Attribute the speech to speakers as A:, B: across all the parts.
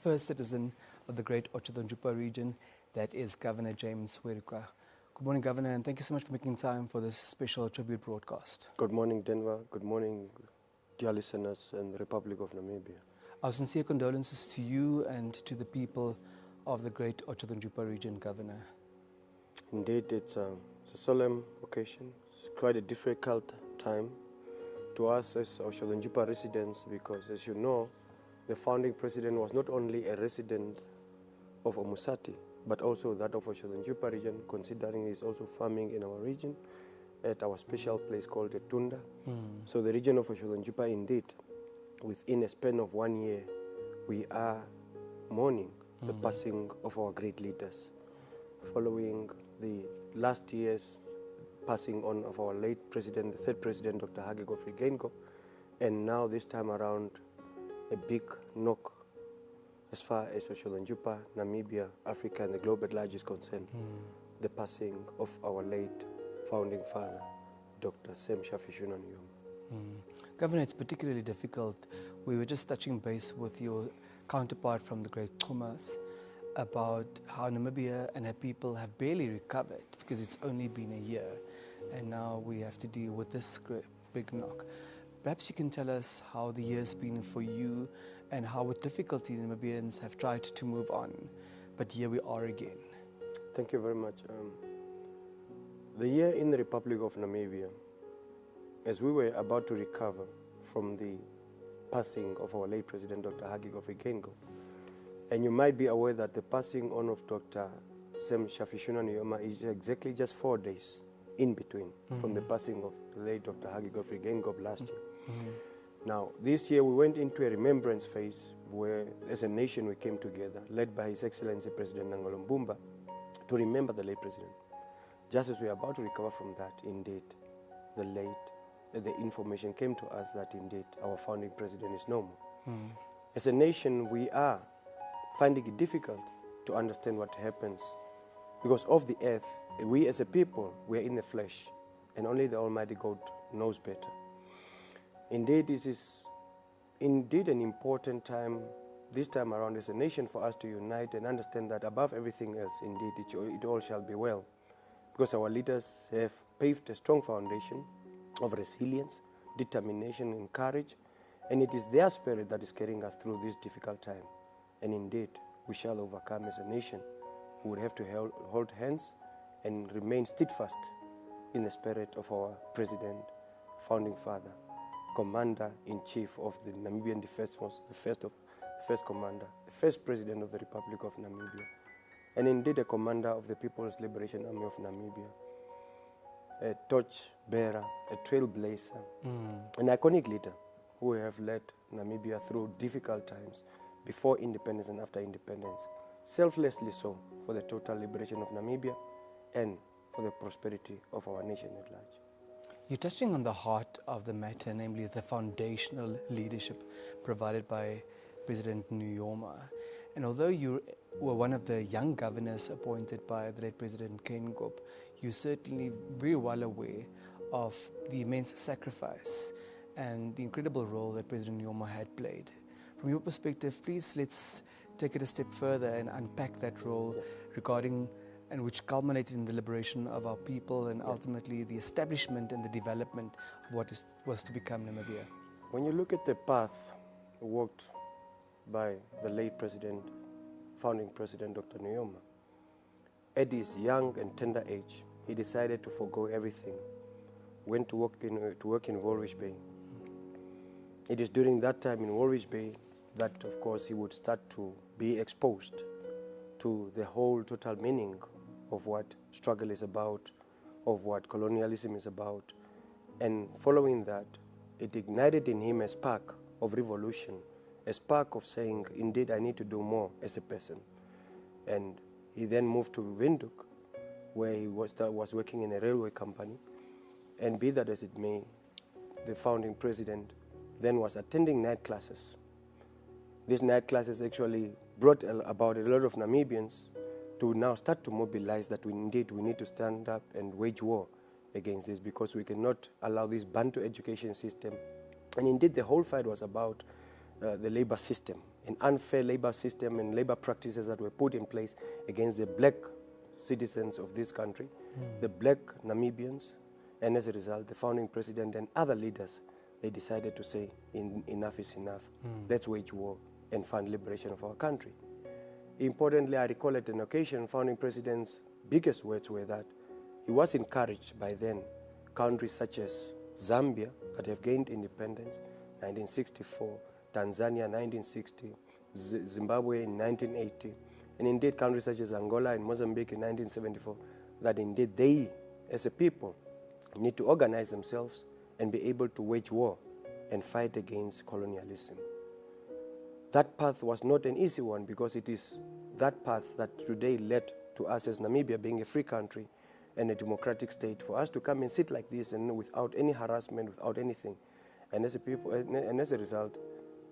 A: first citizen of the great Otjozondjupa region, that is Governor James Uerikua. Good morning, Governor, and thank you so much for making time for this special tribute broadcast.
B: Good morning, Denver. Good morning, dear listeners in the Republic of Namibia.
A: Our sincere condolences to you and to the people of the great Otjozondjupa region, Governor.
B: Indeed, it's a solemn occasion. It's quite a difficult time to us as Otjozondjupa residents because, as you know, the founding president was not only a resident of Omusati, but also that of Otjozondjupa region, considering he's also farming in our region at our special place called Etunda. So the region of Otjozondjupa, indeed, within a span of 1 year, we are mourning the passing of our great leaders, following the last year's passing on of our late president, the third president, Dr. Hage Godfrey Geingob, and now this time around, a big knock as far as Otjozondjupa, Namibia, Africa, and the globe at large is concerned, the passing of our late founding father, Dr. Sam Nujoma.
A: Governor, it's particularly difficult. We were just touching base with your counterpart from the great Xumas about how Namibia and her people have barely recovered because it's only been a year, and now we have to deal with this big knock. Perhaps you can tell us how the year's been for you and how with difficulty Namibians have tried to move on, but here we are again.
B: Thank you very much. The year in the Republic of Namibia, as we were about to recover from the passing of our late president, Dr. Hage Godfrey Geingob, and you might be aware that the passing on of Dr. Sam Nujoma is exactly just 4 days in between from the passing of the late Dr. Hage Godfrey Geingob last year. Now, this year we went into a remembrance phase where, as a nation, we came together, led by His Excellency President Nangolo Mbumba, to remember the late president. Just as we are about to recover from that, indeed, the information came to us that indeed our founding president is no more. As a nation, we are finding it difficult to understand what happens because of the earth. We as a people, we are in the flesh, and only the Almighty God knows better. Indeed, this is indeed an important time this time around as a nation for us to unite and understand that above everything else, indeed, it all shall be well, because our leaders have paved a strong foundation of resilience, determination, and courage, and it is their spirit that is carrying us through this difficult time. And indeed, we shall overcome as a nation. We would have to hold hands and remain steadfast in the spirit of our president, founding father, commander-in-chief of the Namibian Defense Force, the first commander, the first president of the Republic of Namibia, and indeed a commander of the People's Liberation Army of Namibia, a torch bearer, a trailblazer, an iconic leader who have led Namibia through difficult times before independence and after independence, selflessly so for the total liberation of Namibia and for the prosperity of our nation at large.
A: You're touching on the heart of the matter, namely the foundational leadership provided by President Nujoma. And although you were one of the young governors appointed by the late President Geingob, you're certainly very well aware of the immense sacrifice and the incredible role that President Nujoma had played. From your perspective, please let's take it a step further and unpack that role regarding and which culminated in the liberation of our people and ultimately the establishment and the development of what was to become Namibia.
B: When you look at the path walked by the late president, founding president Dr. Nujoma, at his young and tender age, he decided to forgo everything, went to work in Walvis Bay. It is during that time in Walvis Bay that, of course, he would start to be exposed to the whole total meaning of what struggle is about, of what colonialism is about. And following that, it ignited in him a spark of revolution, a spark of saying, indeed, I need to do more as a person. And he then moved to Windhoek, where he was working in a railway company. And be that as it may, the founding president then was attending night classes. These night classes actually brought about a lot of Namibians to now start to mobilize that we need to stand up and wage war against this, because we cannot allow this Bantu education system. And indeed, the whole fight was about the labor system an unfair labor system and labor practices that were put in place against the black citizens of this country, the black Namibians, and as a result, the founding president and other leaders, they decided to say, enough is enough. Let's wage war and fund liberation of our country. Importantly, I recall at an occasion, founding president's biggest words were that he was encouraged by then countries such as Zambia that have gained independence, 1964, Tanzania 1960, Zimbabwe in 1980, and indeed countries such as Angola and Mozambique in 1974, that indeed they, as a people, need to organize themselves and be able to wage war and fight against colonialism. That path was not an easy one, because it is that path that today led to us as Namibia being a free country and a democratic state, for us to come and sit like this and without any harassment, without anything. And as a people, and as a result,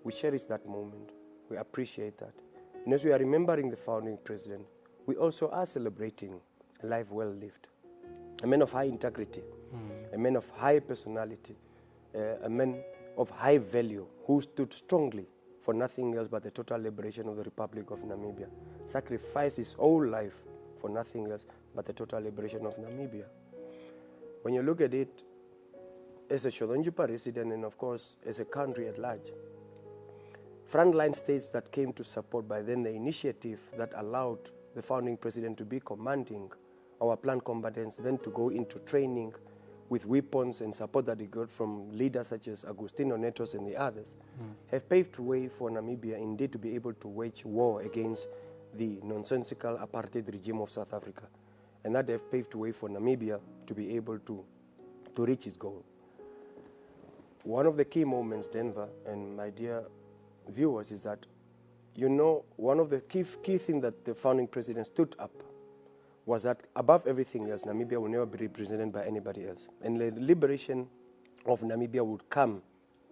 B: we cherish that moment. We appreciate that. And as we are remembering the founding president, we also are celebrating a life well lived. A man of high integrity, a man of high personality, a man of high value, who stood strongly for nothing else but the total liberation of the Republic of Namibia, sacrificed his whole life for nothing else but the total liberation of Namibia. When you look at it, as a Otjozondjupa resident and of course as a country at large, frontline states that came to support by then the initiative that allowed the founding president to be commanding our planned combatants, then to go into training with weapons and support that he got from leaders such as Agustino Netos and the others, have paved the way for Namibia indeed to be able to wage war against the nonsensical apartheid regime of South Africa. And that have paved the way for Namibia to be able to reach its goal. One of the key moments, Denver, and my dear viewers, is that, you know, one of the key things that the founding president stood up was that above everything else, Namibia will never be represented by anybody else. And the liberation of Namibia would come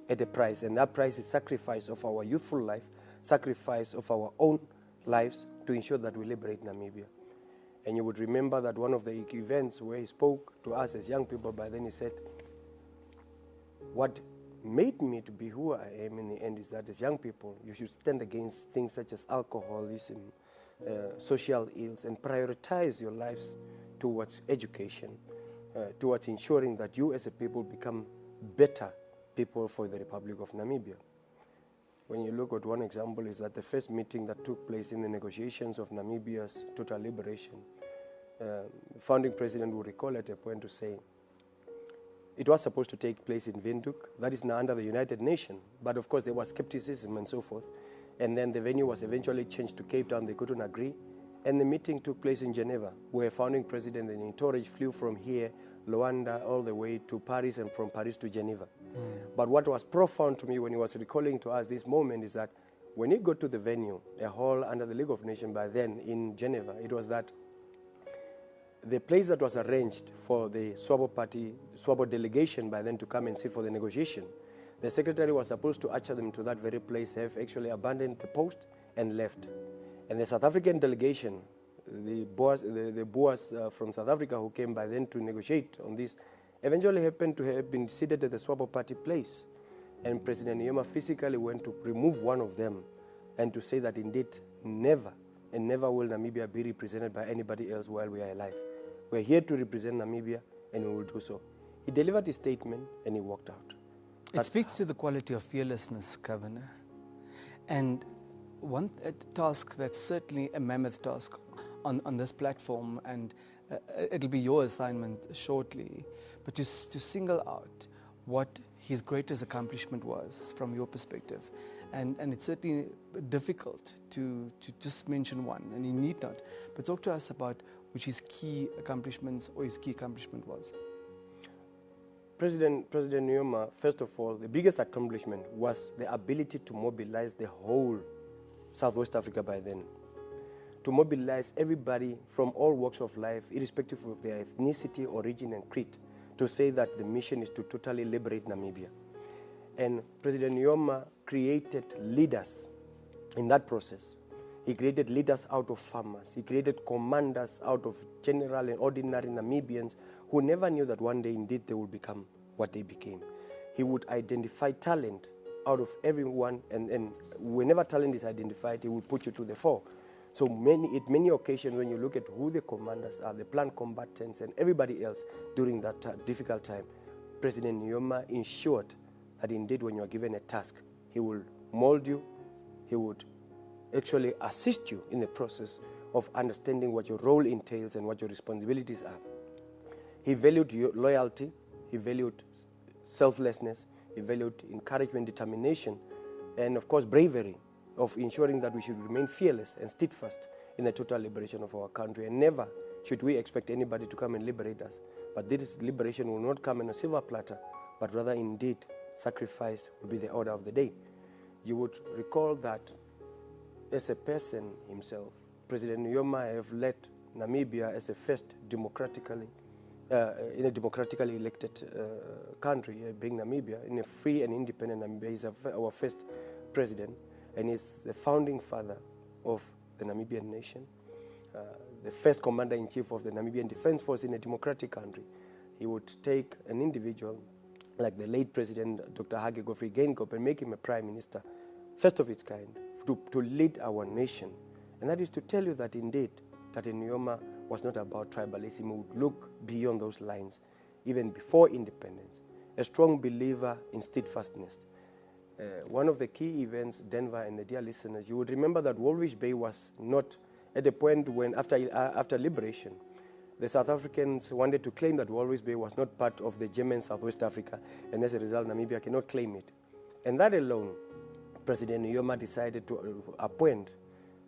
B: at a price, and that price is sacrifice of our youthful life, sacrifice of our own lives to ensure that we liberate Namibia. And you would remember that one of the events where he spoke to us as young people, by then he said, what made me to be who I am in the end is that as young people, you should stand against things such as alcoholism, social ills, and prioritize your lives towards education, towards ensuring that you as a people become better people for the Republic of Namibia. When you look at one example is that the first meeting that took place in the negotiations of Namibia's total liberation, the founding president will recall at a point to say, it was supposed to take place in Windhoek, that is now under the United Nations, but of course there was skepticism and so forth. And then the venue was eventually changed to Cape Town, they couldn't agree. And the meeting took place in Geneva, where founding president and Torres flew from here, Luanda, all the way to Paris, and from Paris to Geneva. But what was profound to me when he was recalling to us this moment is that when he got to the venue, a hall under the League of Nations by then in Geneva, it was that the place that was arranged for the Swabo delegation by then to come and sit for the negotiation, the secretary was supposed to usher them to that very place, have actually abandoned the post and left. And the South African delegation, the Boers from South Africa who came by then to negotiate on this, eventually happened to have been seated at the Swabo party place. And President Nujoma physically went to remove one of them and to say that indeed never and never will Namibia be represented by anybody else while we are alive. We're here to represent Namibia, and we will do so. He delivered his statement and he walked out.
A: It speaks to the quality of fearlessness, Governor. And one task that's certainly a mammoth task on this platform, and it'll be your assignment shortly, but to single out what his greatest accomplishment was from your perspective. And it's certainly difficult to just mention one, and you need not. But talk to us about which his key accomplishments or his key accomplishment was.
B: President Nujoma, first of all, the biggest accomplishment was the ability to mobilize the whole Southwest Africa by then. To mobilize everybody from all walks of life, irrespective of their ethnicity, origin, and creed, to say that the mission is to totally liberate Namibia. And President Nujoma created leaders in that process. He created leaders out of farmers. He created commanders out of general and ordinary Namibians who never knew that one day indeed they would become what they became. He would identify talent out of everyone, and whenever talent is identified, he will put you to the fore. So at many occasions, when you look at who the commanders are, the planned combatants, and everybody else during that difficult time, President Nujoma ensured that indeed when you are given a task, he will mold you, he would actually assist you in the process of understanding what your role entails and what your responsibilities are. He valued loyalty, he valued selflessness, he valued encouragement, determination, and of course bravery of ensuring that we should remain fearless and steadfast in the total liberation of our country. And never should we expect anybody to come and liberate us. But this liberation will not come in a silver platter, but rather indeed sacrifice will be the order of the day. You would recall that as a person himself, President Nujoma have led Namibia as a first democratically elected country, being Namibia, in a free and independent Namibia. He's our first president, and he's the founding father of the Namibian nation, the first commander-in-chief of the Namibian Defense Force in a democratic country. He would take an individual like the late President Dr. Hage Geingob and make him a prime minister, first of its kind, to lead our nation. And that is to tell you that indeed, that Nujoma was not about tribalism. He would look beyond those lines, even before independence. A strong believer in steadfastness. One of the key events, Denver and the dear listeners, you would remember that Walvis Bay was not at the point when, after liberation, the South Africans wanted to claim that Walvis Bay was not part of the German Southwest Africa, and as a result, Namibia cannot claim it. And that alone, President Nujoma decided to appoint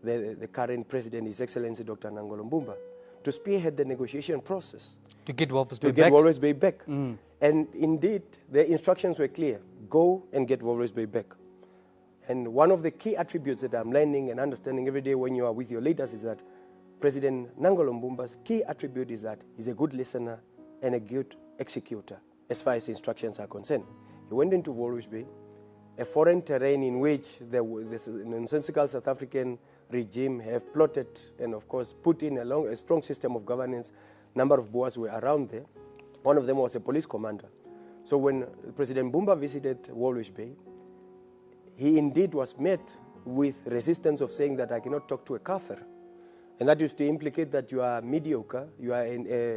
B: the current president, His Excellency Dr. Nangolo-Mbumba, to spearhead the negotiation process.
A: To get Walvis Bay back?
B: Mm. And indeed, the instructions were clear. Go and get Walvis Bay back. And one of the key attributes that I'm learning and understanding every day when you are with your leaders is that President Nangolo-Mbumba's key attribute is that he's a good listener and a good executor as far as instructions are concerned. He went into Walvis Bay, a foreign terrain in which the nonsensical South African regime have plotted and, of course, put in a strong system of governance. Number of Boers were around there. One of them was a police commander. So when President Mbumba visited Walvis Bay, he indeed was met with resistance of saying that I cannot talk to a Kafir. And that used to implicate that you are mediocre, you are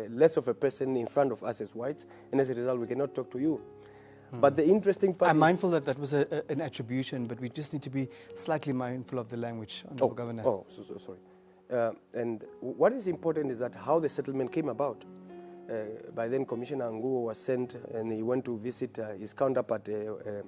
B: less of a person in front of us as whites, and as a result, we cannot talk to you. But the interesting part
A: I'm mindful that was an attribution, but we just need to be slightly mindful of the language, Honourable Governor.
B: So sorry. And what is important is that how the settlement came about. By then, Commissioner Nguo was sent, and he went to visit his counterpart, who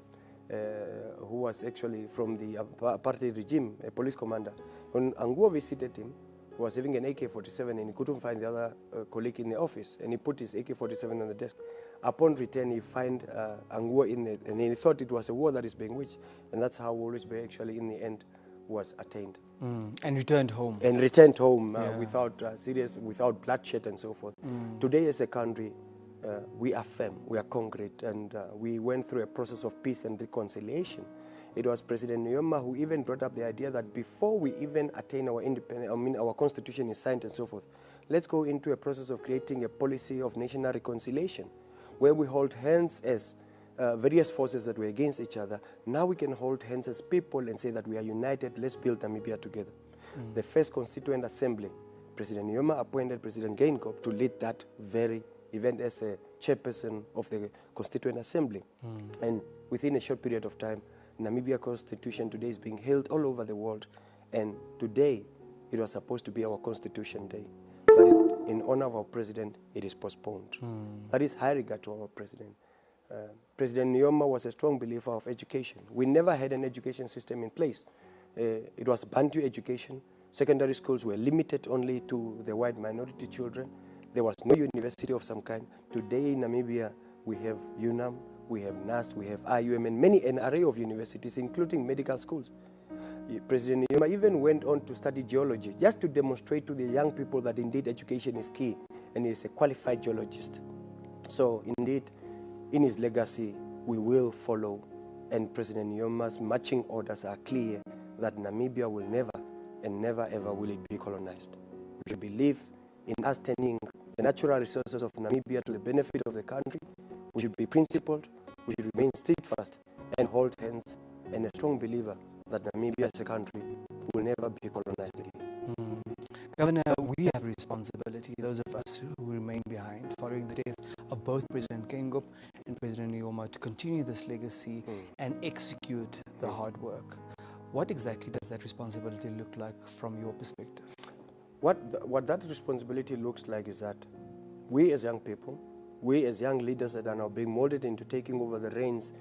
B: was actually from the apartheid regime, a police commander. When Nguo visited him, he was having an AK-47, and he couldn't find the other colleague in the office, and he put his AK-47 on the desk. Upon return, he found Nguo in there, and he thought it was a war that is being waged, and that's how Walvis Bay actually, in the end, was attained.
A: And returned home.
B: And returned home without bloodshed and so forth. Today, as a country, we are firm, we are concrete, and we went through a process of peace and reconciliation. It was President Nujoma who even brought up the idea that before we even attain our independence, our constitution is signed and so forth, let's go into a process of creating a policy of national reconciliation, where we hold hands as various forces that were against each other. Now we can hold hands as people and say that we are united, let's build Namibia together. The first Constituent Assembly, President Nujoma appointed President Geingob to lead that very event as a chairperson of the Constituent Assembly. And within a short period of time, Namibia Constitution today is being held all over the world, and today it was supposed to be our Constitution Day. But in honor of our president, it is postponed. That is high regard to our president. President Nujoma was a strong believer of education. We never had an education system in place. It was Bantu education. Secondary schools were limited only to the white minority children. There was no university of some kind. Today in Namibia, we have UNAM, we have NAST, we have IUM, and an array of universities, including medical schools. President Nujoma even went on to study geology, just to demonstrate to the young people that indeed education is key, and he is a qualified geologist. So indeed, in his legacy, we will follow, and President Nujoma's marching orders are clear that Namibia will never and never ever will it be colonized. We should believe in us turning the natural resources of Namibia to the benefit of the country. We should be principled, we should remain steadfast, and hold hands and a strong believer that Namibia as a country will never be colonized again.
A: Governor, we have responsibility, those of us who remain behind, following the death of both President Geingob and President Nujoma, to continue this legacy and execute the hard work. What exactly does that responsibility look like from your perspective?
B: What that responsibility looks like is that we as young people, we as young leaders that are now being molded into taking over the reins,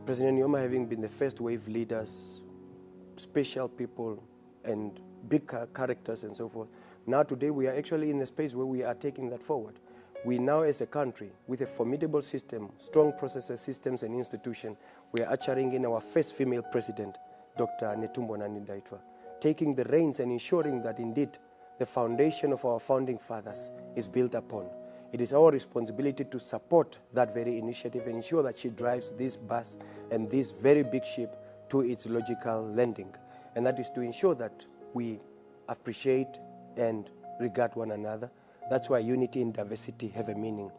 B: President Nujoma having been the first wave leaders, special people and big characters and so forth. Now today we are actually in the space where we are taking that forward. We now as a country with a formidable system, strong processes, systems and institutions, we are ushering in our first female president, Dr. Netumbo Nandi-Ndaitwah, taking the reins and ensuring that indeed the foundation of our founding fathers is built upon. It is our responsibility to support that very initiative and ensure that she drives this bus and this very big ship to its logical landing. And that is to ensure that we appreciate and regard one another. That's why unity and diversity have a meaning.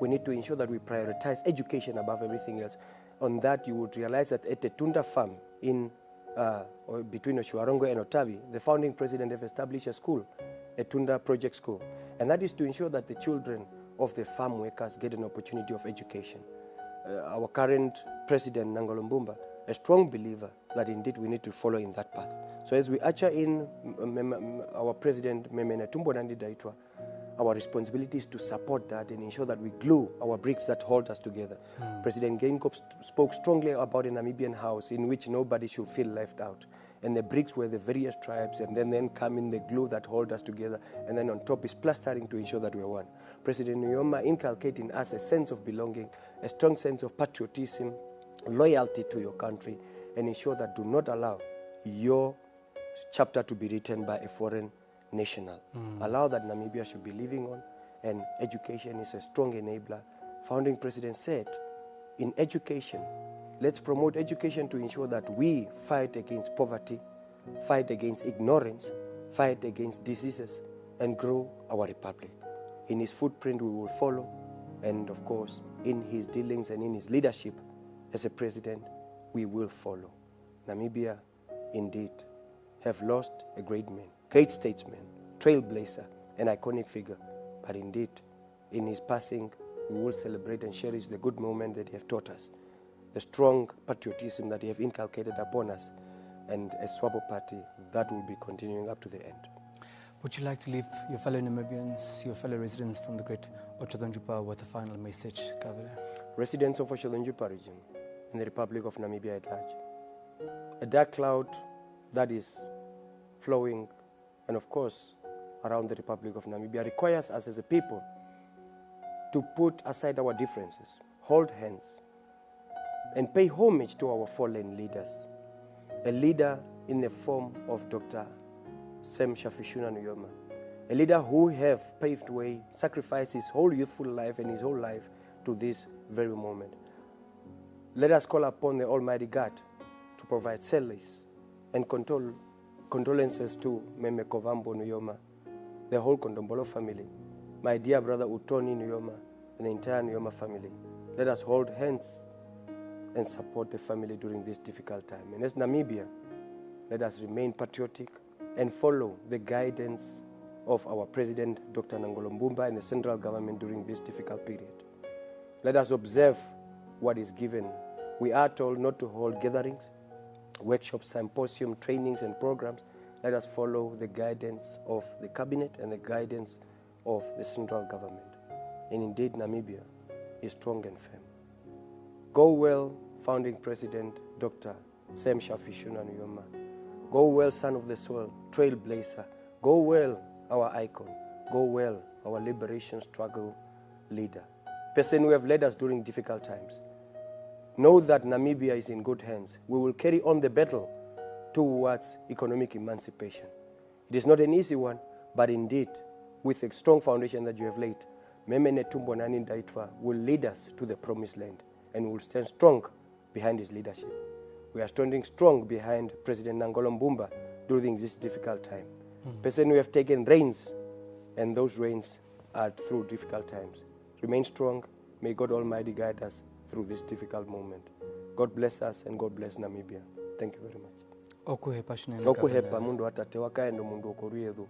B: We need to ensure that we prioritize education above everything else. On that, you would realize that at Etunda farm in between Oshuarongo and Otavi, the founding president have established a school, Etunda Project School. And that is to ensure that the children of the farm workers get an opportunity of education. Our current president, Nangolo Mbumba, a strong believer that indeed we need to follow in that path. So as we usher in our president, Netumbo Nandi-Ndaitwah, our responsibility is to support that and ensure that we glue our bricks that hold us together. President Geingob spoke strongly about a Namibian house in which nobody should feel left out. And the bricks were the various tribes, and then come in the glue that hold us together, and then on top is plastering to ensure that we are one. President Nujoma inculcating us a sense of belonging, a strong sense of patriotism, loyalty to your country, and ensure that do not allow your chapter to be written by a foreign national. Allow that Namibia should be living on, and education is a strong enabler. Founding president said, in education, let's promote education to ensure that we fight against poverty, fight against ignorance, fight against diseases, and grow our republic. In his footprint we will follow, and of course, in his dealings and in his leadership as a president, we will follow. Namibia, indeed, have lost a great man, great statesman, trailblazer, an iconic figure. But indeed, in his passing, we will celebrate and cherish the good moment that he has taught us, the strong patriotism that he has inculcated upon us, and a Swabo party that will be continuing up to the end.
A: Would you like to leave your fellow Namibians, your fellow residents from the great Otjozondjupa with a final message, Governor?
B: Residents of Otjozondjupa Region and the Republic of Namibia at large, a dark cloud that is flowing, and of course, around the Republic of Namibia requires us as a people to put aside our differences, hold hands, and pay homage to our fallen leaders. A leader in the form of Dr. Sam Nujoma, a leader who have paved way, sacrificed his whole youthful life and his whole life to this very moment. Let us call upon the Almighty God to provide solace and condolences to Meme Kovambo Nujoma, the whole Kondombolo family, my dear brother Utoni Nujoma, and the entire Nujoma family. Let us hold hands and support the family during this difficult time. And as Namibia, let us remain patriotic and follow the guidance of our President, Dr. Nangolo Mbumba, and the central government during this difficult period. Let us observe what is given. We are told not to hold gatherings, workshops, symposium, trainings, and programs. Let us follow the guidance of the cabinet and the guidance of the central government. And indeed, Namibia is strong and firm. Go well, founding president, Dr. Sam Nujoma. Go well, son of the soil, trailblazer. Go well, our icon. Go well, our liberation struggle leader. Person who have led us during difficult times. Know that Namibia is in good hands. We will carry on the battle towards economic emancipation. It is not an easy one, but indeed, with a strong foundation that you have laid, Meme Netumbo Nandi-Ndaitwah will lead us to the promised land, and we will stand strong behind his leadership. We are standing strong behind President Nangolo Mbumba during this difficult time. Person who have taken reins, and those reins are through difficult times. Remain strong. May God Almighty guide us through this difficult moment. God bless us and God bless Namibia. Thank you very much.
A: Okuhepa
B: Okuhepa mundu atate wakaendo mundu okoruyethu.